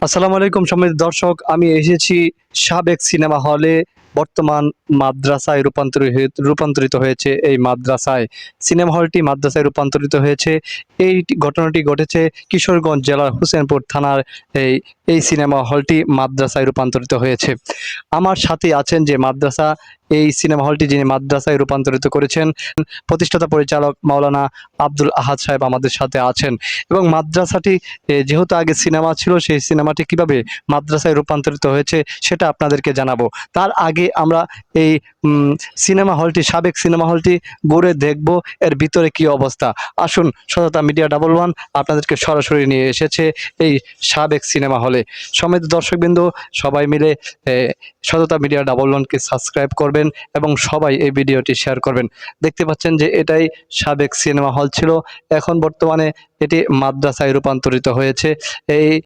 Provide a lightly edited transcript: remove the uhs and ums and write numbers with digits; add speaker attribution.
Speaker 1: আসসালামু আলাইকুম সম্মানিত দর্শক, আমি এসেছি সাবেক সিনেমা হলে, বর্তমান মাদ্রাসায় রূপান্তরিত হয়েছে এই মাদ্রাসায়। সিনেমা হলটি মাদ্রাসায় রূপান্তরিত হয়েছে। এই ঘটনাটি ঘটেছে কিশোরগঞ্জ জেলার হোসেনপুর থানার এই এই সিনেমা হলটি মাদ্রাসায় রূপান্তরিত হয়েছে। আমার সাথে আছেন যে এই সিনেমা হলটি যিনি মাদ্রাসায় রূপান্তরিত করেছেন, প্রতিষ্ঠাতা পরিচালক মাওলানা আব্দুল আহাদ সাহেব আমাদের সাথে আছেন। এবং মাদ্রাসাটি যেহেতু আগে সিনেমা ছিল, সেই সিনেমাটি কিভাবে মাদ্রাসায় রূপান্তরিত হয়েছে সেটা আপনাদেরকে জানাবো। তার আগে আমরা এই সাবেক সিনেমা হলটি ঘুরে দেখব এর ভিতরে কি অবস্থা। আসুন, সততা মিডিয়া 11 আপনাদেরকে সরাসরি নিয়ে এসেছে এই সাবেক সিনেমা হলে। সম্মানিত দর্শকবৃন্দ, সবাই মিলে সততা মিডিয়া 11কে সাবস্ক্রাইব করবেন এবং সবাই এই ভিডিওটি শেয়ার করবেন। দেখতে পাচ্ছেন যে এটাই সাবেক সিনেমা হল ছিল, এখন বর্তমানে এটি মাদ্রাসায় রূপান্তরিত হয়েছে। এই